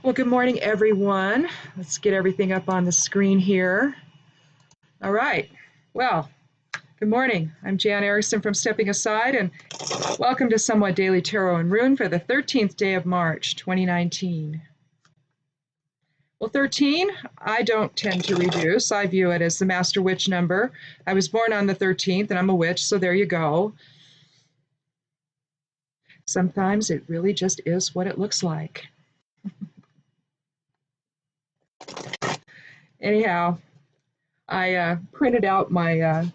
Well, good morning, everyone. Let's get everything up on the screen here. All right. Well, good morning. I'm Jan Erickson from Stepping Aside, and welcome to Somewhat Daily Tarot and Rune for the 13th day of March, 2019. Well, 13, I don't tend to reduce. I view it as the master witch number. I was born on the 13th, and I'm a witch, so there you go. Sometimes it really just is what it looks like. Anyhow, I printed out my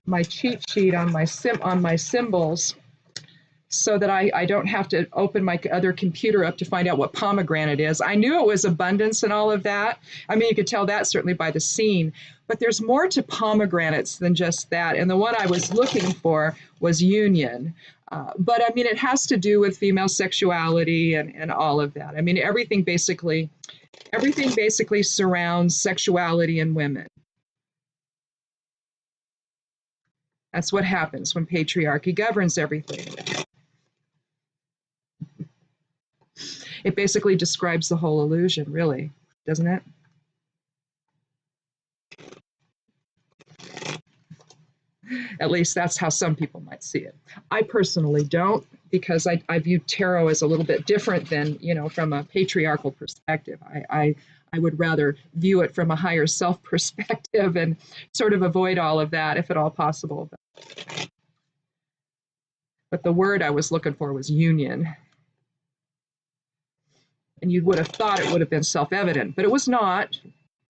my cheat sheet on my symbols so that I don't have to open my other computer up to find out what pomegranate is. I knew it was abundance and all of that. I mean, you could tell that certainly by the scene, but there's more to pomegranates than just that. And the one I was looking for was union. But I mean, it has to do with female sexuality and all of that. I mean, everything basically surrounds sexuality in women. That's what happens when patriarchy governs everything. It basically describes the whole illusion, really, doesn't it? At least that's how some people might see it. I personally don't, because I view tarot as a little bit different than, from a patriarchal perspective. I would rather view it from a higher self perspective and sort of avoid all of that if at all possible. But the word I was looking for was union. And you would have thought it would have been self-evident, but it was not,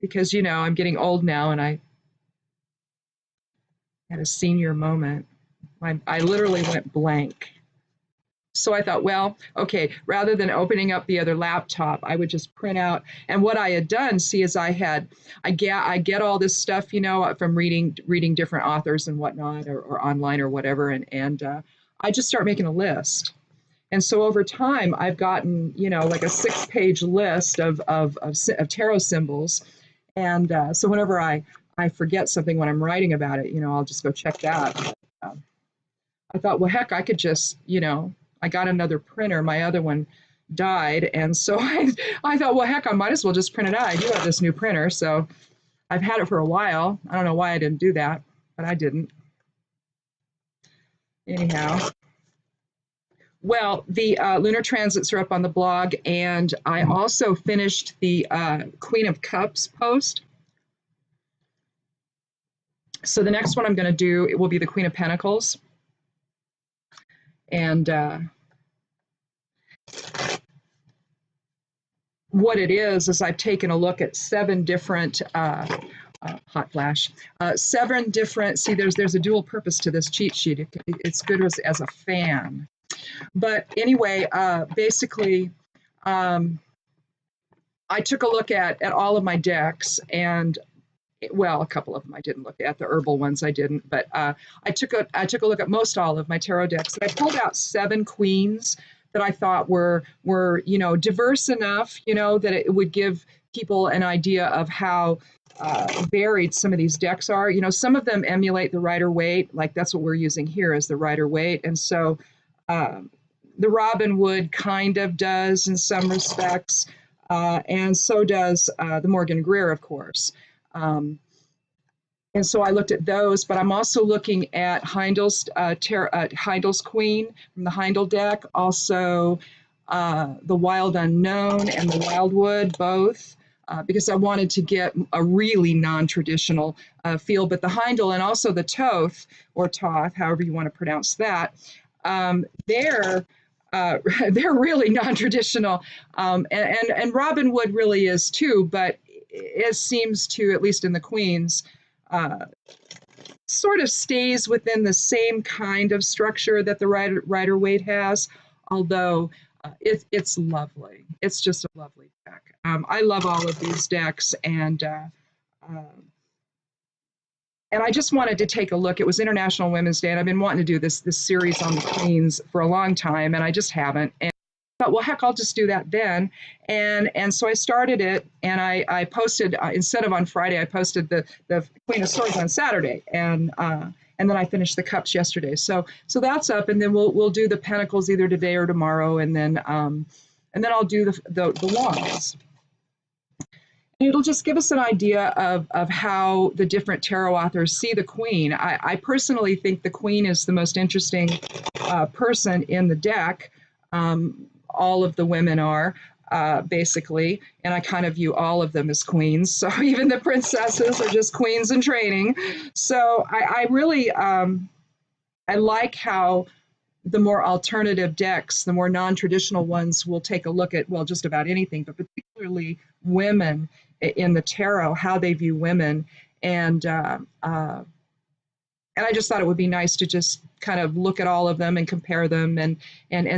because, I'm getting old now and I had a senior moment. I literally went blank. So I thought, well, okay, rather than opening up the other laptop, I would just print out. And what I had done, is I get all this stuff, from reading different authors and whatnot, or online or whatever, and I just start making a list. And so over time, I've gotten, like a 6-page list of tarot symbols. And so whenever I forget something when I'm writing about it, I'll just go check that. I thought, well, heck, I could just, I got another printer. My other one died. And so I thought, well, heck, I might as well just print it out. I do have this new printer. So I've had it for a while. I don't know why I didn't do that, but I didn't. Anyhow. Well, the lunar transits are up on the blog, and I also finished the Queen of Cups post. So the next one I'm going to do, it will be the Queen of Pentacles. And what it is I've taken a look at 7 different, hot flash, 7 different, see, there's a dual purpose to this cheat sheet. It's good as a fan. But anyway, basically, I took a look at all of my decks, and well, a couple of them I didn't look at. The herbal ones I didn't, but I took a look at most all of my tarot decks, and I pulled out 7 queens that I thought were diverse enough, that it would give people an idea of how varied some of these decks are. Some of them emulate the Rider-Waite, like that's what we're using here as the Rider-Waite, and so the Robin Wood kind of does in some respects, and so does the Morgan Greer, of course. And so I looked at those, but I'm also looking at Heindel's Queen from the Heindel deck, also the Wild Unknown and the Wildwood, both, because I wanted to get a really non-traditional feel. But the Heindel and also the Toth, or Toth, however you want to pronounce that, they're really non-traditional, and Robin Wood really is too, but it seems to, at least in the Queens, sort of stays within the same kind of structure that the Rider-Waite has, although it's lovely. It's just a lovely deck. I love all of these decks, and I just wanted to take a look. It was International Women's Day, and I've been wanting to do this series on the Queens for a long time, and I just haven't. And I thought, well, heck, I'll just do that then. And so I started it, and I posted, instead of on Friday, I posted the Queen of Swords on Saturday, and then I finished the Cups yesterday. So that's up, and then we'll do the Pentacles either today or tomorrow, and then and then I'll do the wands. And it'll just give us an idea of how the different tarot authors see the queen. I personally think the queen is the most interesting person in the deck. All of the women are basically, and I kind of view all of them as queens. So even the princesses are just queens in training. So I really, I like how the more alternative decks, the more non-traditional ones will take a look at, well, just about anything, but particularly women in the tarot, how they view women. And I just thought it would be nice to just kind of look at all of them and compare them and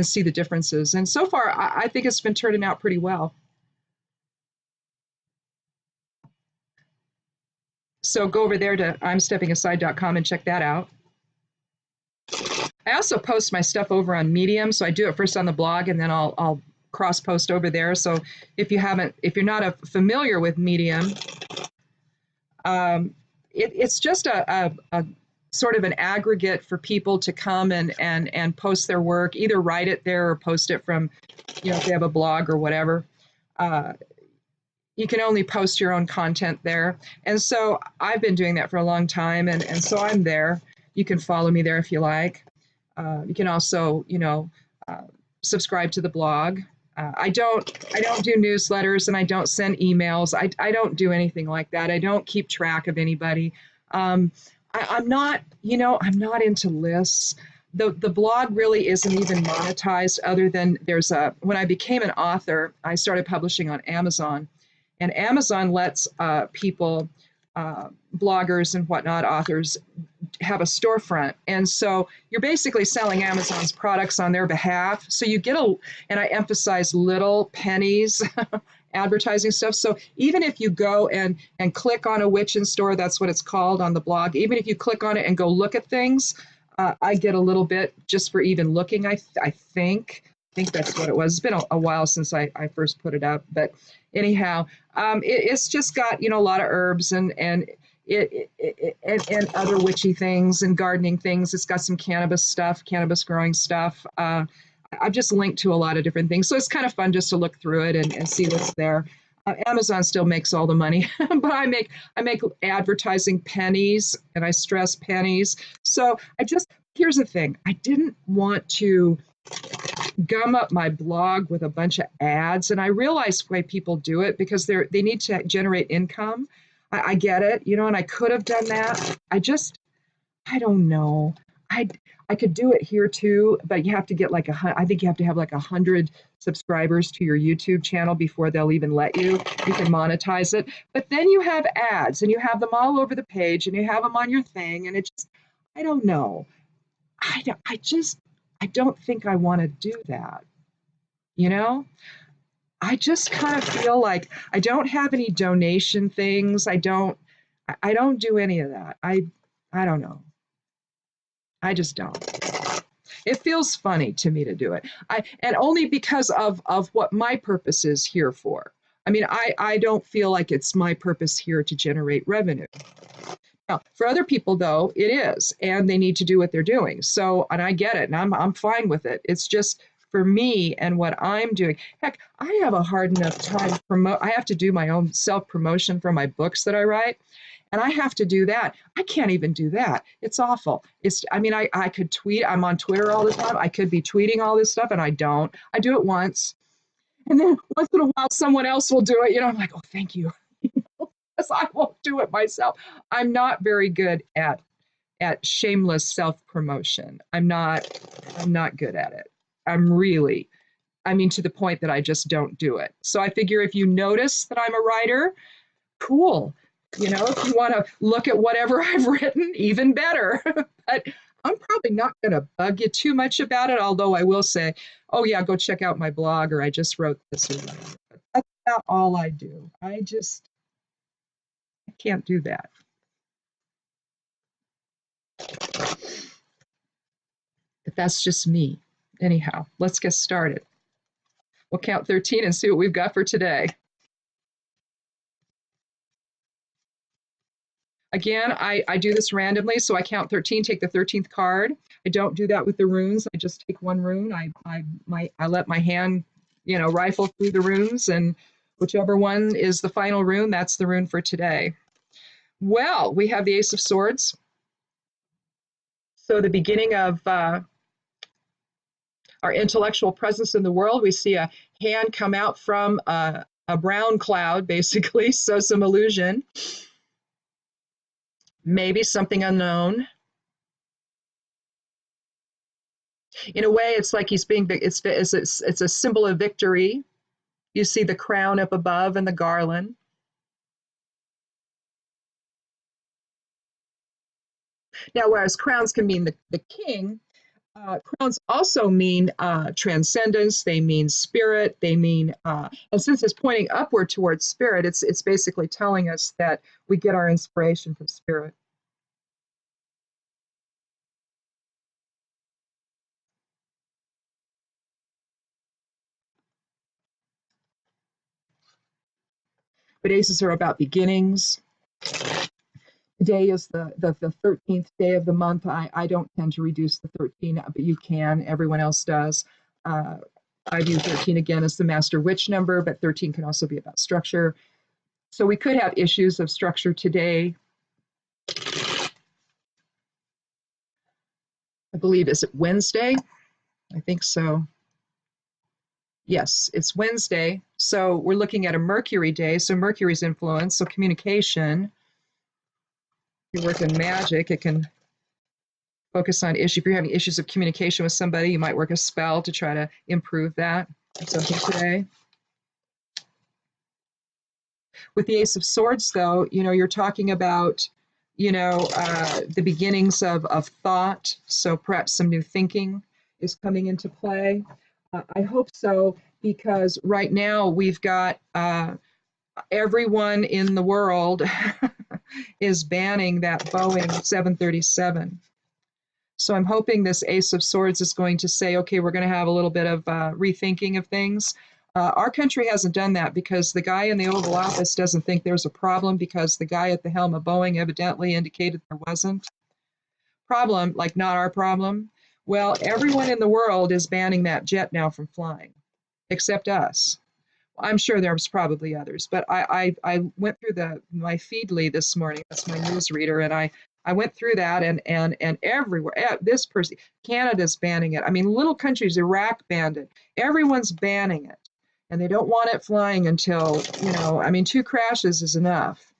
see the differences. And so far, I think it's been turning out pretty well. So go over there to imsteppingaside.com and check that out. I also post my stuff over on Medium. So I do it first on the blog, and then I'll cross post over there. So if you're not familiar with Medium, it's just a sort of an aggregate for people to come and post their work, either write it there or post it from, if they have a blog or whatever. You can only post your own content there. And so I've been doing that for a long time. And so I'm there. You can follow me there if you like. You can also, subscribe to the blog. I don't do newsletters, and I don't send emails. I don't do anything like that. I don't keep track of anybody. I'm not into lists. The blog really isn't even monetized, other than when I became an author, I started publishing on Amazon, and Amazon lets people, bloggers and whatnot, authors, have a storefront. And so you're basically selling Amazon's products on their behalf. So you get and I emphasize little pennies, advertising stuff. So even if you go and click on a witch in store, that's what it's called on the blog. Even if you click on it and go look at things, I get a little bit just for even looking. I think that's what it was. It's been a while since I first put it up, but anyhow, it's just got, a lot of herbs and other witchy things and gardening things. It's got some cannabis stuff, cannabis growing stuff. I've just linked to a lot of different things. So it's kind of fun just to look through it and see what's there. Amazon still makes all the money, but I make advertising pennies, and I stress pennies. So here's the thing. I didn't want to gum up my blog with a bunch of ads, and I realize why people do it, because they need to generate income. I get it, and I could have done that. I don't know. I could do it here too, but you have to get I think you have to have 100 subscribers to your YouTube channel before they'll even let you. You can monetize it. But then you have ads, and you have them all over the page, and you have them on your thing, and I don't know. I don't think I want to do that. I just kind of feel like I don't have any donation things. I don't do any of that. I don't know. I just don't. It feels funny to me to do it. And only because of what my purpose is here for. I mean, I don't feel like it's my purpose here to generate revenue. Now, for other people, though, it is, and they need to do what they're doing. So, and I get it, and I'm fine with it. It's just for me and what I'm doing. Heck, I have a hard enough time I have to do my own self-promotion for my books that I write, and I have to do that. I can't even do that. It's awful. I could tweet. I'm on Twitter all the time. I could be tweeting all this stuff, and I don't. I do it once, and then once in a while, someone else will do it. I'm like, oh, thank you. I won't do it myself. I'm not very good at shameless self-promotion. I'm not good at it. To the point that I just don't do it. So I figure if you notice that I'm a writer, cool. If you want to look at whatever I've written, even better. But I'm probably not going to bug you too much about it, although I will say, oh yeah, go check out my blog, or I just wrote this. Or whatever. But that's about all I do. I can't do that. But that's just me. Anyhow, let's get started. We'll count 13 and see what we've got for today. Again, I do this randomly, so I count 13, take the 13th card. I don't do that with the runes. I just take one rune. I let my hand, rifle through the runes, and whichever one is the final rune, that's the rune for today. Well, we have the Ace of Swords. So the beginning of our intellectual presence in the world. We see a hand come out from a brown cloud, basically, so some illusion. Maybe something unknown. In a way, it's like he's being, it's a symbol of victory. You see the crown up above and the garland. Now, whereas crowns can mean the king, crowns also mean transcendence. They mean spirit. They mean, and since it's pointing upward towards spirit, it's basically telling us that we get our inspiration from spirit. But aces are about beginnings. Today is the 13th day of the month. I don't tend to reduce the 13, but you can. Everyone else does. I view 13 again as the master witch number, but 13 can also be about structure. So we could have issues of structure today. I believe, is it Wednesday? I think so. Yes, it's Wednesday. So we're looking at a Mercury day. So Mercury's influence, so communication. If you're working magic, it can focus on issue. If you're having issues of communication with somebody, you might work a spell to try to improve that or something today. With the Ace of Swords, though, you're talking about, the beginnings of thought. So perhaps some new thinking is coming into play. I hope so, because right now we've got everyone in the world is banning that Boeing 737. So I'm hoping this Ace of Swords is going to say, okay, we're going to have a little bit of rethinking of things. Our country hasn't done that because the guy in the Oval Office doesn't think there's a problem because the guy at the helm of Boeing evidently indicated there wasn't. Problem, like not our problem. Well, everyone in the world is banning that jet now from flying, except us. I'm sure there's probably others, but I went through my Feedly this morning. That's my newsreader, and I went through that, and everywhere, this person, Canada's banning it. I mean, little countries, Iraq banned it. Everyone's banning it, and they don't want it flying until, I mean, 2 crashes is enough.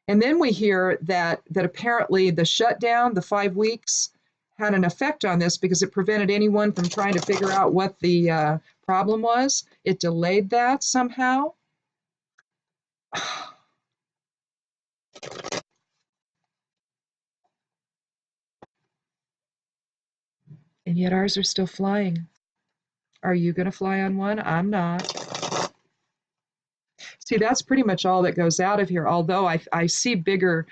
And then we hear that apparently the shutdown, the 5 weeks, had an effect on this because it prevented anyone from trying to figure out what the problem was. It delayed that somehow. And yet ours are still flying. Are you going to fly on one? I'm not. See, that's pretty much all that goes out of here. Although I see bigger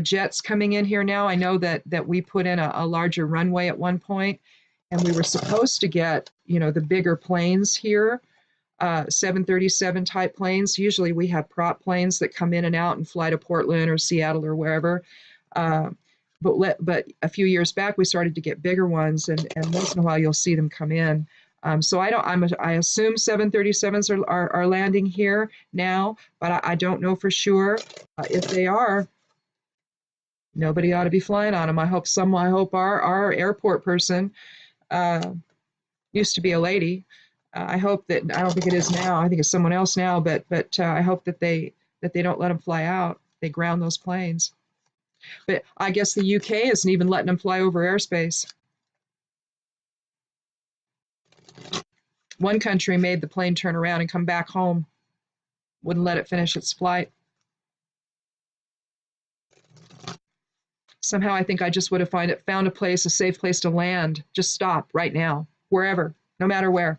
jets coming in here now. I know that we put in a larger runway at one point, and we were supposed to get, the bigger planes here, 737 type planes. Usually we have prop planes that come in and out and fly to Portland or Seattle or wherever. But a few years back, we started to get bigger ones, and once in a while you'll see them come in. So I assume 737s are landing here now, but I don't know for sure. If they are, nobody ought to be flying on them. I hope our airport person used to be a lady. I hope that, I don't think it is now. I think it's someone else now, but I hope that they don't let them fly out. They ground those planes. But I guess the UK isn't even letting them fly over airspace. One country made the plane turn around and come back home. Wouldn't let it finish its flight. Somehow I think I just would have found a safe place to land. Just stop right now, wherever, no matter where,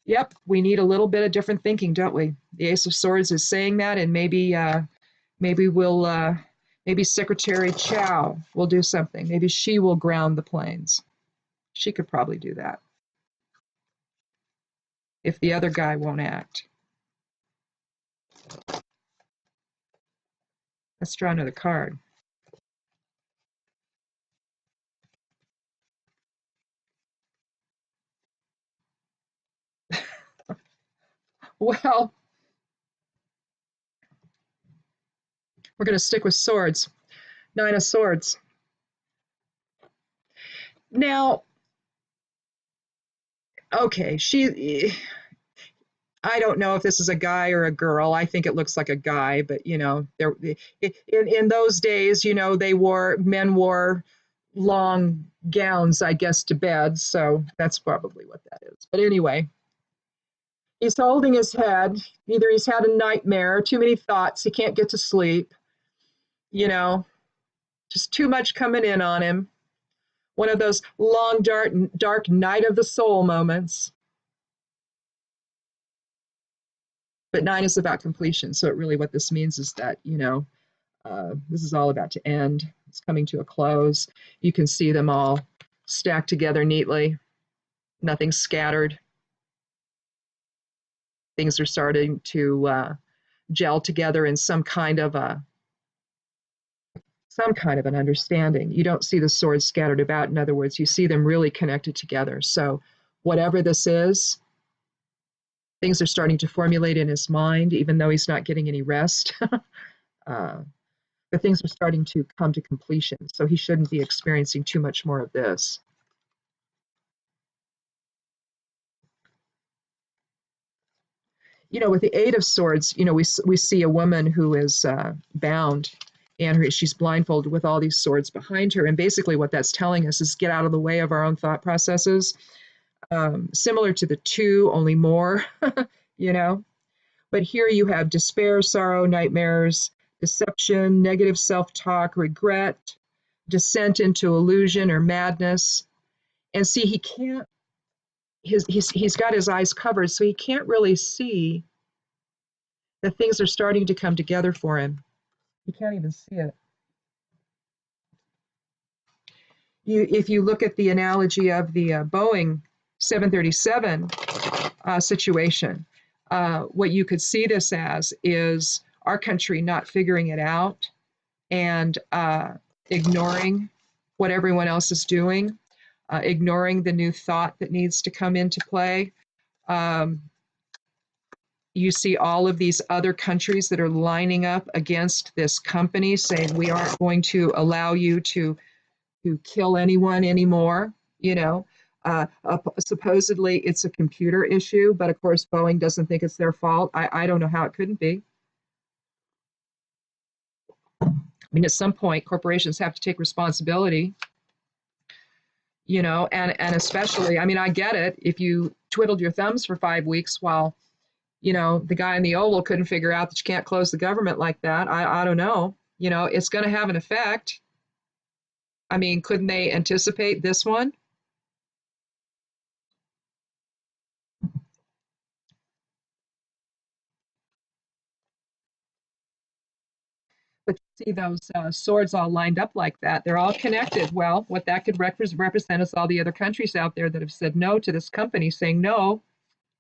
Yep, we need a little bit of different thinking, don't we? The Ace of Swords is saying that, and maybe maybe Secretary Chow will do something. Maybe she will ground the planes. She could probably do that if the other guy won't act. Let's draw another card. Well, we're going to stick with swords. Nine of Swords. Now, okay, I don't know if this is a guy or a girl. I think it looks like a guy, but you know, in those days, you know, men wore long gowns, I guess, to bed. So that's probably what that is. But anyway, he's holding his head. Either he's had a nightmare, too many thoughts, he can't get to sleep, you know, just too much coming in on him. One of those long, dark night of the soul moments. But nine is about completion. So really what this means is that, you know, this is all about to end. It's coming to a close. You can see them all stacked together neatly. Nothing scattered. Things are starting to gel together in some kind of an understanding. You don't see the swords scattered about. In other words, you see them really connected together. So whatever this is, things are starting to formulate in his mind, even though he's not getting any rest. But things are starting to come to completion. So he shouldn't be experiencing too much more of this. You know, with the Eight of Swords, you know, we see a woman who is bound, and she's blindfolded with all these swords behind her. And basically what that's telling us is get out of the way of our own thought processes. Similar to the Two, only more, you know. But here you have despair, sorrow, nightmares, deception, negative self-talk, regret, descent into illusion or madness. And see, he can't, he's got his eyes covered, so he can't really see that things are starting to come together for him. He can't even see it. If you look at the analogy of the Boeing 737 situation, what you could see this as is our country not figuring it out and ignoring what everyone else is doing, ignoring the new thought that needs to come into play. You see all of these other countries that are lining up against this company saying, we aren't going to allow you to kill anyone anymore, you know. Supposedly it's a computer issue, but of course Boeing doesn't think it's their fault. I don't know how it couldn't be. I mean, at some point, corporations have to take responsibility, you know, and especially, I mean, I get it. If you twiddled your thumbs for 5 weeks while, you know, the guy in the Oval couldn't figure out that you can't close the government like that, I don't know. You know, it's going to have an effect. I mean, couldn't they anticipate this one? But you see those swords all lined up like that. They're all connected. Well, what that could represent is all the other countries out there that have said no to this company, saying, no,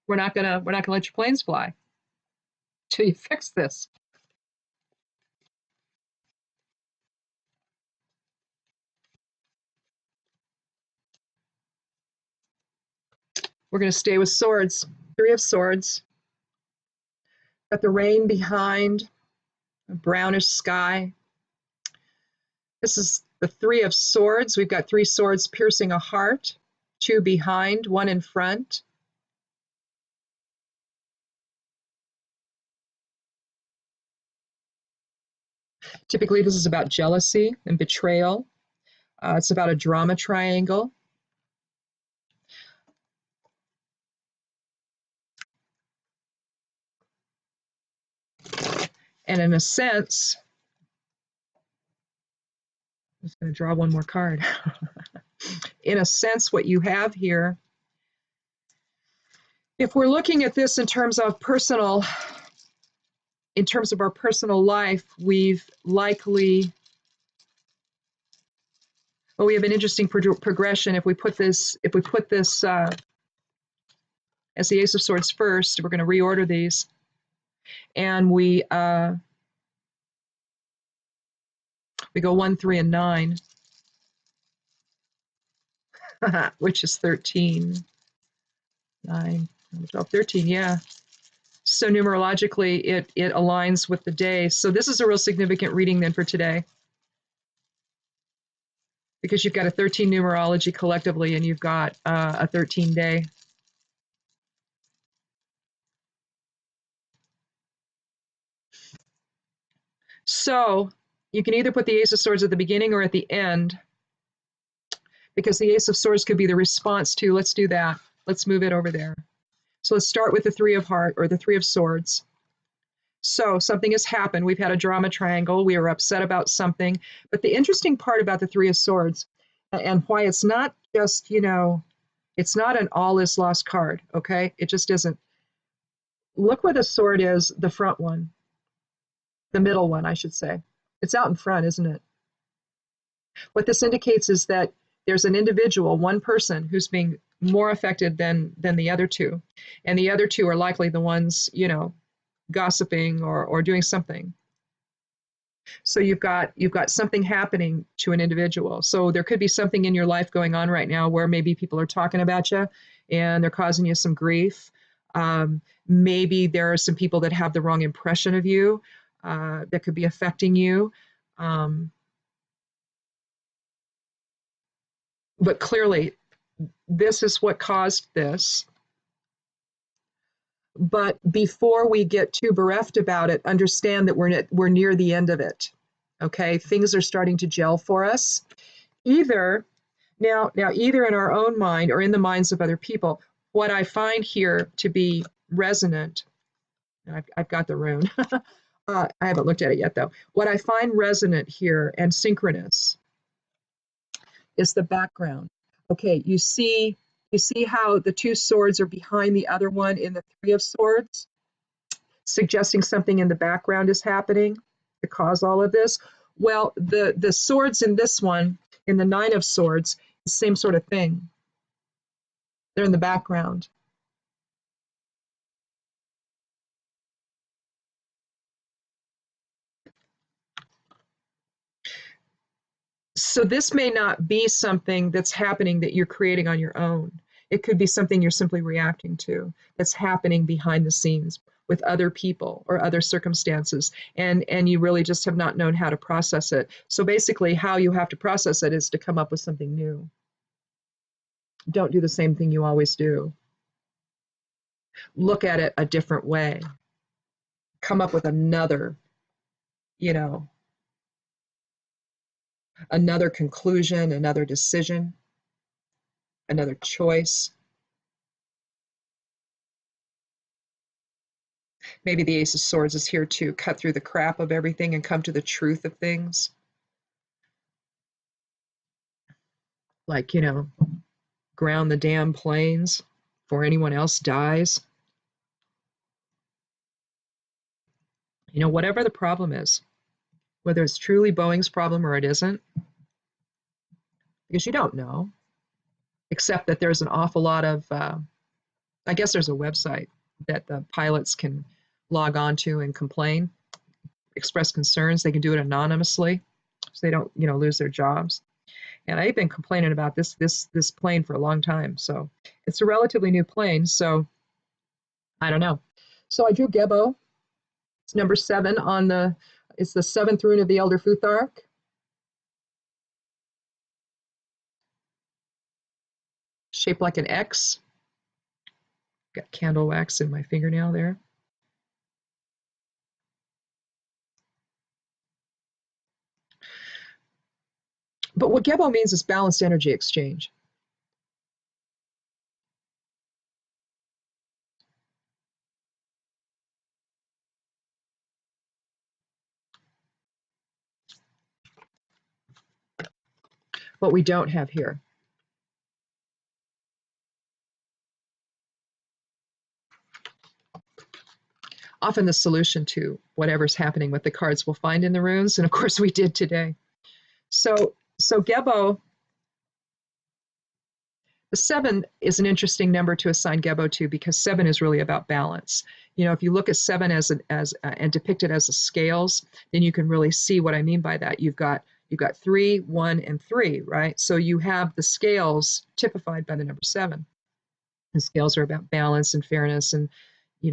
we're not gonna let your planes fly till you fix this. We're going to stay with swords. Three of Swords. Got the rain behind, a brownish sky. This is the Three of Swords. We've got three swords piercing a heart, two behind, one in front. Typically, this is about jealousy and betrayal. It's about a drama triangle. And in a sense, I'm just going to draw one more card. In a sense, what you have here, if we're looking at this in terms of our personal life, we've likely, well, we have an interesting progression. If we put this as the Ace of Swords first, we're going to reorder these, and we go 1, 3, and 9, which is 13, 9, 12, 13, yeah. So numerologically, it aligns with the day. So this is a real significant reading then for today, because you've got a 13 numerology collectively, and you've got a 13 day. So you can either put the Ace of Swords at the beginning or at the end, because the Ace of Swords could be the response to, let's do that. Let's move it over there. So let's start with the Three of Hearts or the Three of Swords. So something has happened. We've had a drama triangle. We are upset about something. But the interesting part about the Three of Swords, and why it's not just, it's not an all is lost card, okay? It just isn't. Look where the sword is, the front one, the middle one, I should say. It's out in front, isn't it? What this indicates is that there's an individual, one person, who's being more affected than the other two. And the other two are likely the ones, gossiping or doing something. So you've got something happening to an individual. So there could be something in your life going on right now where maybe people are talking about you and they're causing you some grief. Maybe there are some people that have the wrong impression of you that could be affecting you. But clearly, this is what caused this. But before we get too bereft about it, understand that we're near the end of it. Okay, things are starting to gel for us. Either in our own mind or in the minds of other people. What I find here to be resonant, and I've got the rune. I haven't looked at it yet though. What I find resonant here and synchronous is the background. Okay, you see how the two swords are behind the other one in the Three of Swords, suggesting something in the background is happening to cause all of this. Well, the swords in this one, in the Nine of Swords, the same sort of thing. They're in the background. So this may not be something that's happening that you're creating on your own. It could be something you're simply reacting to that's happening behind the scenes with other people or other circumstances, and you really just have not known how to process it. So basically, how you have to process it is to come up with something new. Don't do the same thing you always do. Look at it a different way. Come up with another, another conclusion, another decision, another choice. Maybe the Ace of Swords is here to cut through the crap of everything and come to the truth of things. Like, ground the damn planes before anyone else dies. Whatever the problem is, whether it's truly Boeing's problem or it isn't, because you don't know, except that there's an awful lot of, I guess there's a website that the pilots can log on to and complain, express concerns. They can do it anonymously so they don't, lose their jobs. And I've been complaining about this plane for a long time. So it's a relatively new plane. So I don't know. So I drew Gebo. It's number 7 it's the 7th rune of the Elder Futhark. Shaped like an X. Got candle wax in my fingernail there. But what Gebo means is balanced energy exchange. What we don't have here. Often the solution to whatever's happening with the cards we'll find in the runes, and of course we did today. So Gebo, the 7 is an interesting number to assign Gebo to, because 7 is really about balance. If you look at 7 and depict it as a scales, then you can really see what I mean by that. You've got 3, 1, and 3, right? So you have the scales typified by the number 7. The scales are about balance and fairness and,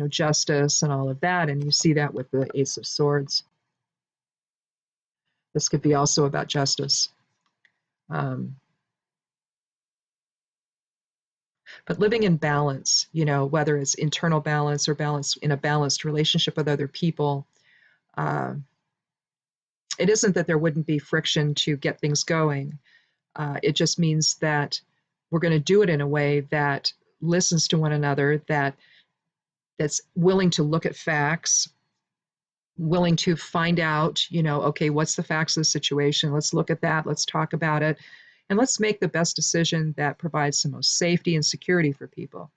justice and all of that. And you see that with the Ace of Swords. This could be also about justice. But living in balance, whether it's internal balance or balance in a balanced relationship with other people, it isn't that there wouldn't be friction to get things going. It just means that we're going to do it in a way that listens to one another, that's willing to look at facts, willing to find out, okay, what's the facts of the situation? Let's look at that. Let's talk about it. And let's make the best decision that provides the most safety and security for people.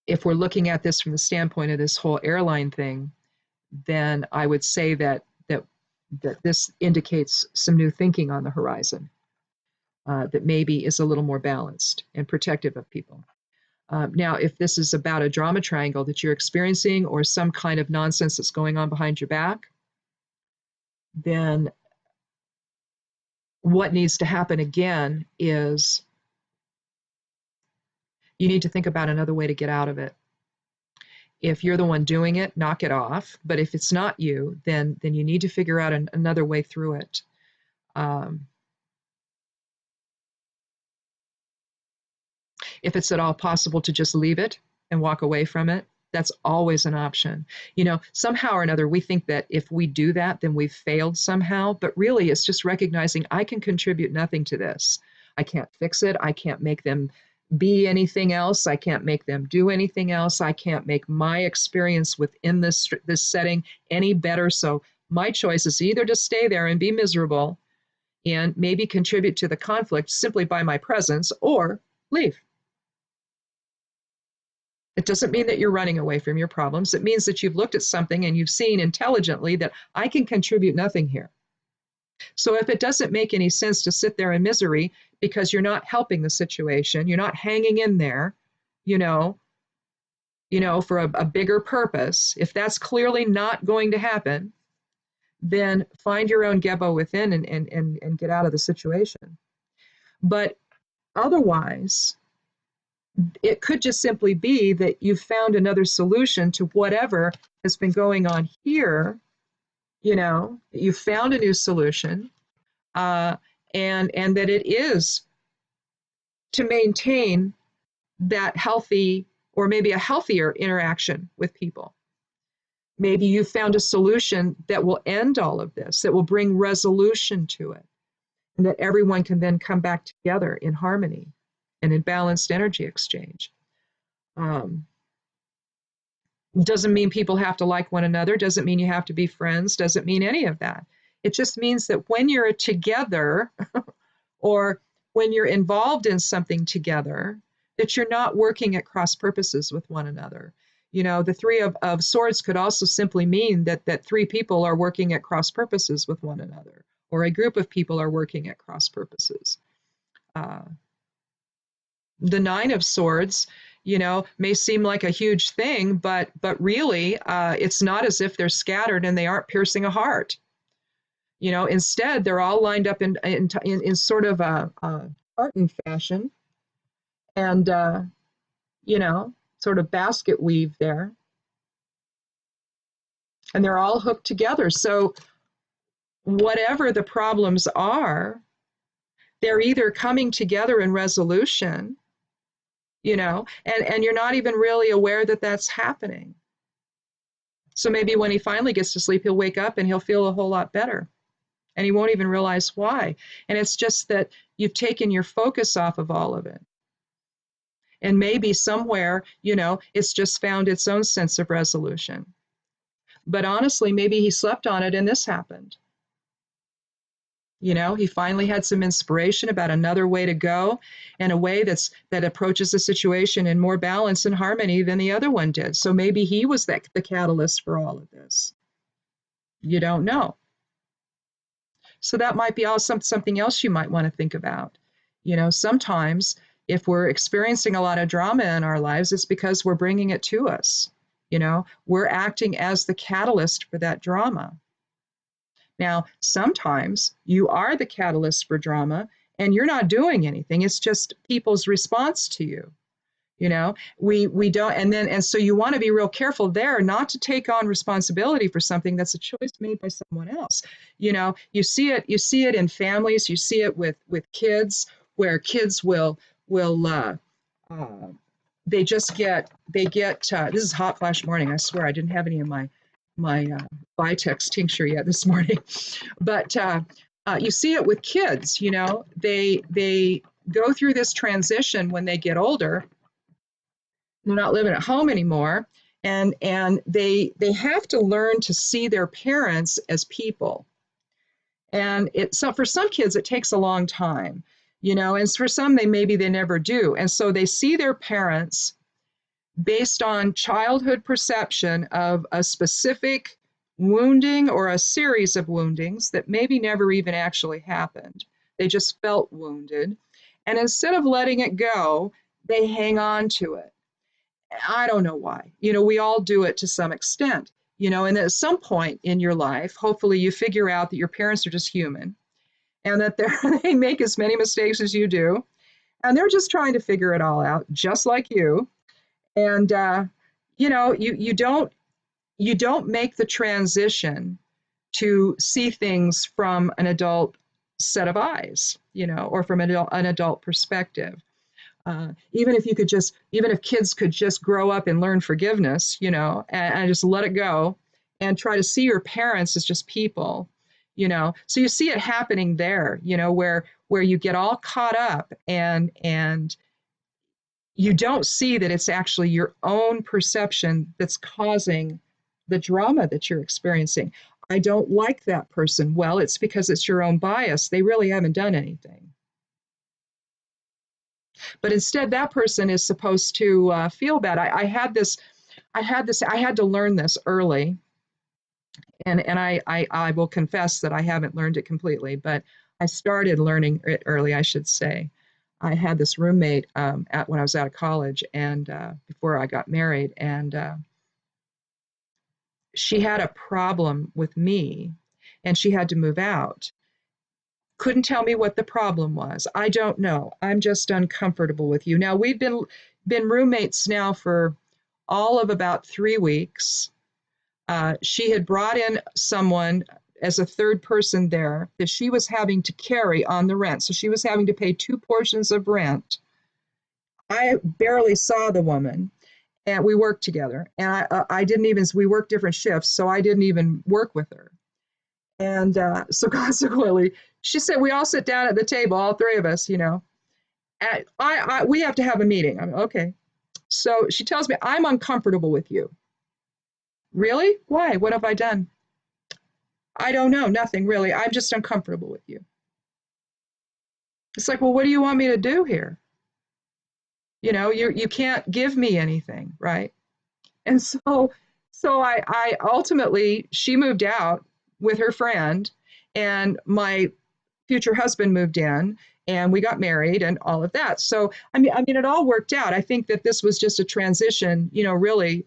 If we're looking at this from the standpoint of this whole airline thing, then I would say that this indicates some new thinking on the horizon that maybe is a little more balanced and protective of people. Now, if this is about a drama triangle that you're experiencing or some kind of nonsense that's going on behind your back, then what needs to happen again is you need to think about another way to get out of it. If you're the one doing it, knock it off. But if it's not you, then you need to figure out another way through it. If it's at all possible to just leave it and walk away from it, that's always an option. Somehow or another, we think that if we do that, then we've failed somehow. But really, it's just recognizing I can contribute nothing to this. I can't fix it. I can't make them be anything else. I can't make them do anything else. I can't make my experience within this setting any better. So my choice is either to stay there and be miserable and maybe contribute to the conflict simply by my presence, or leave. It doesn't mean that you're running away from your problems. It means that you've looked at something and you've seen intelligently that I can contribute nothing here. So if it doesn't make any sense to sit there in misery because you're not helping the situation, you're not hanging in there, for a bigger purpose, if that's clearly not going to happen, then find your own Gebo within and get out of the situation. But otherwise, it could just simply be that you've found another solution to whatever has been going on here. You found a new solution, and that it is to maintain that healthy, or maybe a healthier interaction with people. Maybe you found a solution that will end all of this, that will bring resolution to it, and that everyone can then come back together in harmony and in balanced energy exchange. Doesn't mean people have to like one another, doesn't mean you have to be friends, doesn't mean any of that. It just means that when you're together or when you're involved in something together, that you're not working at cross purposes with one another. The Three of Swords could also simply mean that three people are working at cross purposes with one another, or a group of people are working at cross purposes. The Nine of Swords, may seem like a huge thing, but really, it's not as if they're scattered and they aren't piercing a heart. Instead, they're all lined up in sort of a tartan fashion, and sort of basket weave there, and they're all hooked together. So whatever the problems are, they're either coming together in resolution, and you're not even really aware that that's happening. So maybe when he finally gets to sleep, he'll wake up and he'll feel a whole lot better, and he won't even realize why. And it's just that you've taken your focus off of all of it. And maybe somewhere, it's just found its own sense of resolution. But honestly, maybe he slept on it and this happened. He finally had some inspiration about another way to go, and a way that approaches the situation in more balance and harmony than the other one did. So maybe he was the catalyst for all of this. You don't know. So that might be also something else you might want to think about. Sometimes if we're experiencing a lot of drama in our lives, it's because we're bringing it to us. We're acting as the catalyst for that drama. Now, sometimes you are the catalyst for drama and you're not doing anything. It's just people's response to you. You know, we don't, and so you want to be real careful there not to take on responsibility for something that's a choice made by someone else. You know, you see it in families, you see it with kids, where kids will uh, this is hot flash morning. I swear I didn't have any of my Vitex tincture yet this morning, but you see it with kids. You know, they go through this transition when they get older. They're not living at home anymore, and they have to learn to see their parents as people. And so for some kids it takes a long time, you know, and for some they never do. And so they see their parents based on childhood perception of a specific wounding or a series of woundings that maybe never even actually happened. They just felt wounded. And instead of letting it go, they hang on to it. I don't know why. You know, we all do it to some extent, you know, and at some point in your life, hopefully you figure out that your parents are just human and that they make as many mistakes as you do. And they're just trying to figure it all out, just like you. And, you know, you don't make the transition to see things from an adult set of eyes, you know, or from an adult perspective. Even if kids could just grow up and learn forgiveness, you know, and just let it go and try to see your parents as just people, you know. So you see it happening there, you know, where you get all caught up and you don't see that it's actually your own perception that's causing the drama that you're experiencing. I don't like that person. Well, it's because it's your own bias. They really haven't done anything. But instead, that person is supposed to feel bad. I had to learn this early, and I will confess that I haven't learned it completely, but I started learning it early, I should say. I had this roommate when I was out of college and before I got married, and she had a problem with me, and she had to move out. Couldn't tell me what the problem was. I don't know. I'm just uncomfortable with you. Now we've been roommates now for all of about 3 weeks. She had brought in someone as a third person there that she was having to carry on the rent. So she was having to pay two portions of rent. I barely saw the woman, and we worked together. And I didn't even, we worked different shifts, so I didn't even work with her. And so consequently, she said, we all sit down at the table, all three of us, you know, and we have to have a meeting. I'm okay. So she tells me, I'm uncomfortable with you. Really? Why? What have I done? I don't know. Nothing really. I'm just uncomfortable with you. It's like, well, what do you want me to do here? You know, you can't give me anything, right? And so I ultimately, she moved out with her friend, and my future husband moved in, and we got married and all of that. So I mean it all worked out. I think that this was just a transition, you know, really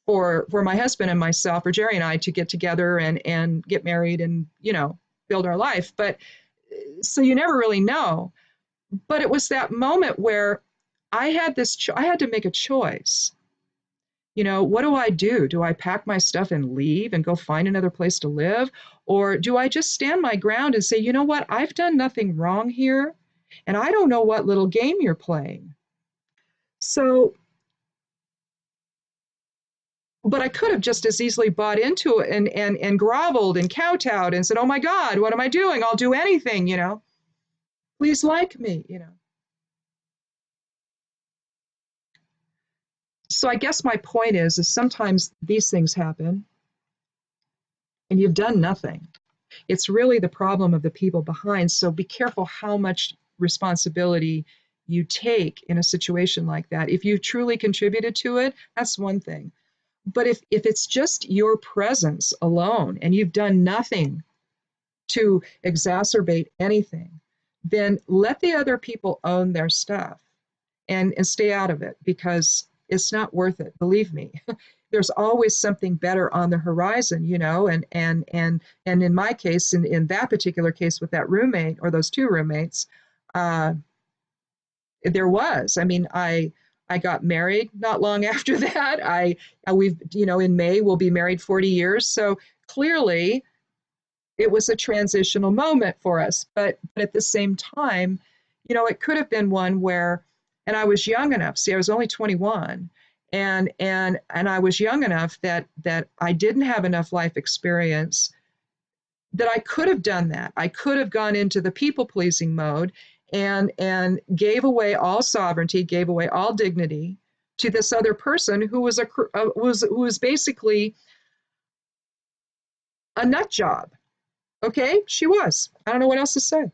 for my husband and myself, or Jerry and I, to get together and get married and, you know, build our life. But so you never really know. But it was that moment where I had to make a choice. You know, what do I do? Do I pack my stuff and leave and go find another place to live? Or do I just stand my ground and say, you know what, I've done nothing wrong here, and I don't know what little game you're playing. So, but I could have just as easily bought into it and groveled and kowtowed and said, oh my God, what am I doing? I'll do anything, you know. Please like me, you know. So I guess my point is sometimes these things happen and you've done nothing. It's really the problem of the people behind. So be careful how much responsibility you take in a situation like that. If you truly contributed to it, that's one thing. But if it's just your presence alone and you've done nothing to exacerbate anything, then let the other people own their stuff and stay out of it, because it's not worth it. Believe me. There's always something better on the horizon, you know, and in my case, in that particular case with that roommate or those two roommates, there was. I mean, I I got married not long after that. We've, in May we'll be married 40 years. So clearly it was a transitional moment for us. But at the same time, it could have been one where, and I was young enough. See, I was only 21, and I was young enough that I didn't have enough life experience that I could have done that. I could have gone into the people pleasing mode and gave away all sovereignty, gave away all dignity to this other person who was who was basically a nut job. Okay, she was. I don't know what else to say.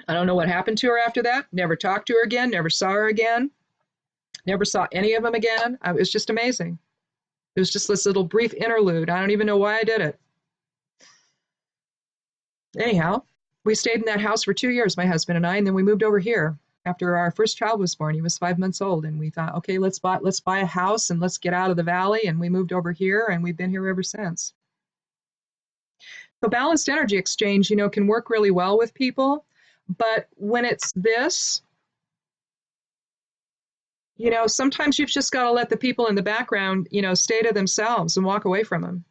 I don't know what happened to her after that. Never talked to her again, never saw her again, never saw any of them again. It was just amazing. It was just this little brief interlude. I don't even know why I did it. Anyhow, we stayed in that house for 2 years, my husband and I, and then we moved over here after our first child was born. He was 5 months old, and we thought, okay, let's buy a house and let's get out of the valley. And we moved over here, and we've been here ever since. So balanced energy exchange, can work really well with people, but when it's this, sometimes you've just got to let the people in the background, stay to themselves and walk away from them.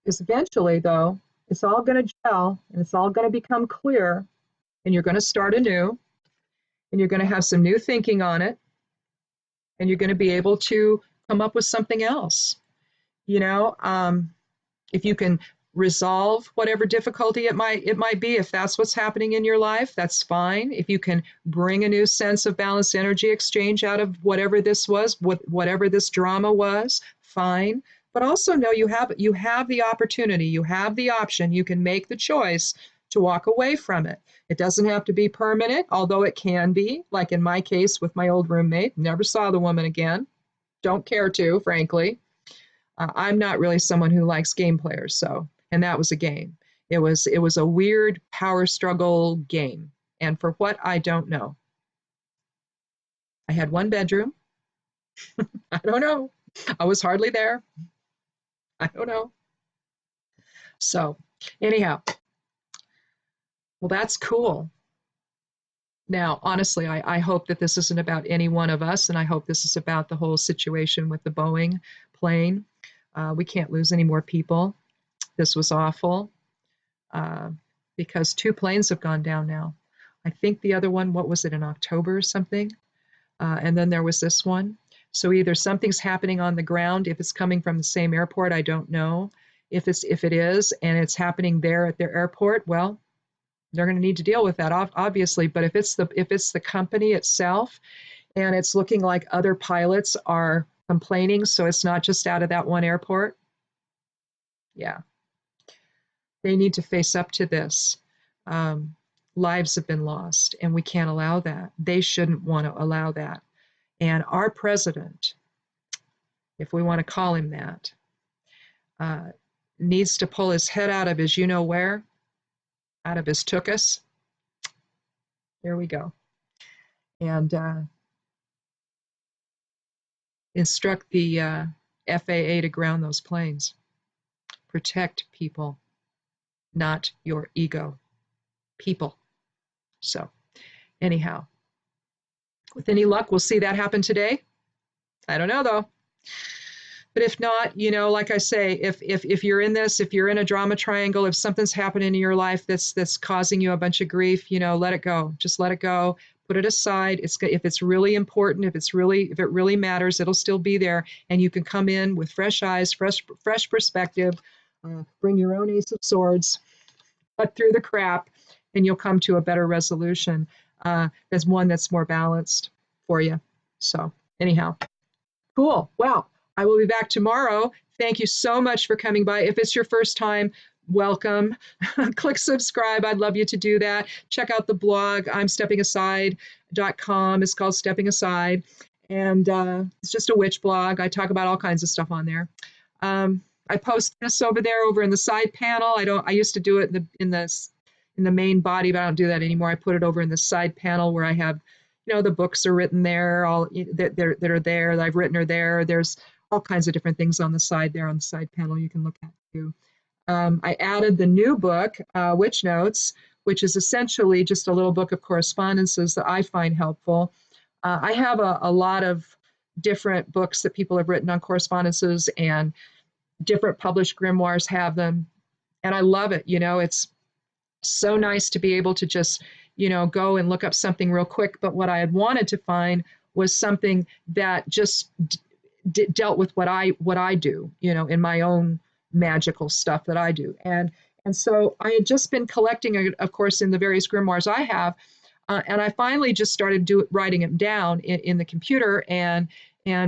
Because eventually, though, it's all going to gel and it's all going to become clear, and you're going to start anew, and you're going to have some new thinking on it, and you're going to be able to come up with something else. If you can resolve whatever difficulty it might be, if that's what's happening in your life, that's fine. If you can bring a new sense of balanced energy exchange out of whatever this was, whatever this drama was, fine. But also know you have the opportunity, you have the option, you can make the choice to walk away from it. It doesn't have to be permanent, although it can be, like in my case with my old roommate. Never saw the woman again. Don't care to, frankly. I'm not really someone who likes game players, and that was a game. It was a weird power struggle game, and for what, I don't know. I had one bedroom. I don't know. I was hardly there. I don't know. So anyhow, well, that's cool. Now, honestly, I hope that this isn't about any one of us, and I hope this is about the whole situation with the Boeing plane. We can't lose any more people. This was awful because 2 planes have gone down now. I think the other one, what was it, in October or something? And then there was this one. So either something's happening on the ground. If it's coming from the same airport, I don't know. If it is and it's happening there at their airport, well, they're going to need to deal with that, obviously. But if it's the company itself, and it's looking like other pilots are complaining, so it's not just out of that one airport, yeah, they need to face up to this. Lives have been lost, and we can't allow that. They shouldn't want to allow that. And our president, if we want to call him that, needs to pull his head out of his where, out of his tuchus. There we go. And instruct the FAA to ground those planes. Protect people, not your ego. People. So anyhow, with any luck, we'll see that happen today. I don't know, though. But if not, like I say, if you're in this, if you're in a drama triangle, if something's happening in your life that's causing you a bunch of grief, let it go. Just let it go. Put it aside. If it's really important, if it really matters, it'll still be there, and you can come in with fresh eyes, fresh perspective. Bring your own Ace of Swords, cut through the crap, and you'll come to a better resolution. There's one that's more balanced for you. So anyhow, cool. Well, I will be back tomorrow. Thank you so much for coming by. If it's your first time, welcome. Click subscribe. I'd love you to do that. Check out the blog. I'm steppingaside.com. It's called Stepping Aside. And it's just a witch blog. I talk about all kinds of stuff on there. I post this over in the side panel. I used to do it in the main body, but I don't do that anymore. I put it over in the side panel where I have, the books are written there, all that are there, that I've written are there. There's all kinds of different things on the side there on the side panel you can look at too. I added the new book, Witch Notes, which is essentially just a little book of correspondences that I find helpful. I have a lot of different books that people have written on correspondences, and different published grimoires have them. And I love it. It's so nice to be able to just, go and look up something real quick. But what I had wanted to find was something that just dealt with what I do, in my own magical stuff that I do. And so I had just been collecting, of course, in the various grimoires I have, and I finally just started writing them down in the computer and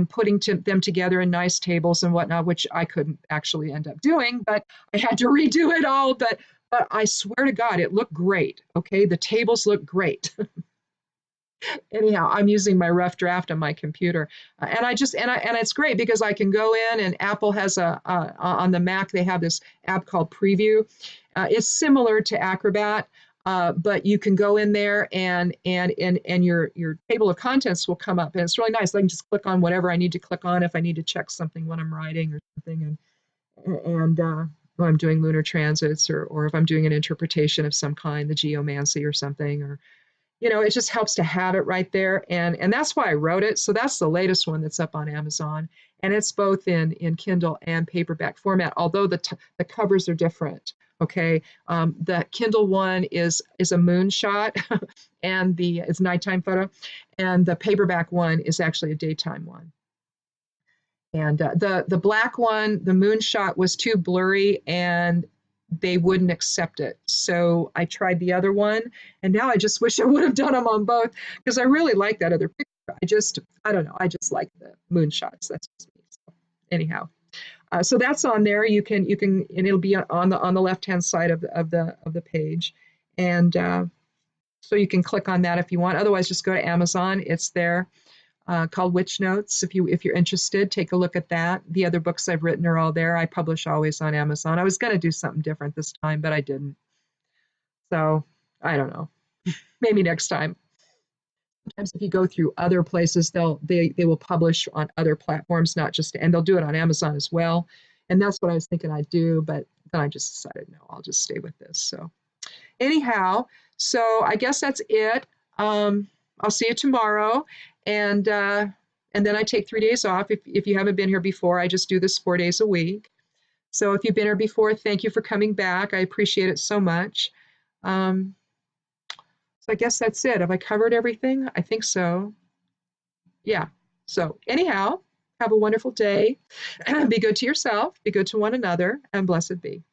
putting them together in nice tables and whatnot, which I couldn't actually end up doing, but I had to redo it all. But I swear to God, it looked great. Okay, the tables look great. Anyhow, I'm using my rough draft on my computer, and it's great because I can go in, and Apple has on the Mac they have this app called Preview. It's similar to Acrobat, but you can go in there and your table of contents will come up, and it's really nice. I can just click on whatever I need to click on if I need to check something when I'm writing or something, and when I'm doing lunar transits, or if I'm doing an interpretation of some kind, the geomancy or something, or it just helps to have it right there. And that's why I wrote it. So that's the latest one that's up on Amazon. And it's both in Kindle and paperback format, although the covers are different. Okay. The Kindle one is a moonshot and it's nighttime photo. And the paperback one is actually a daytime one. And the black one, the moonshot, was too blurry and they wouldn't accept it. So I tried the other one, and now I just wish I would have done them on both, because I really like that other picture. I don't know. I just like the moonshots. That's just me. So anyhow, so that's on there. You can, and it'll be on the left-hand side of the page, and so you can click on that if you want. Otherwise, just go to Amazon. It's there. Called Witch Notes. If you're interested, take a look at that. The other books I've written are all there. I publish always on Amazon. I was going to do something different this time, but I didn't. So I don't know. Maybe next time. Sometimes if you go through other places, they will publish on other platforms, not just, and they'll do it on Amazon as well. And that's what I was thinking I'd do, but then I just decided, no, I'll just stay with this. So anyhow, so I guess that's it. I'll see you tomorrow. And then I take 3 days off. If you haven't been here before, I just do this 4 days a week. So if you've been here before, thank you for coming back. I appreciate it so much. So I guess that's it. Have I covered everything? I think so. Yeah. So anyhow, have a wonderful day. Be good to yourself, be good to one another, and blessed be.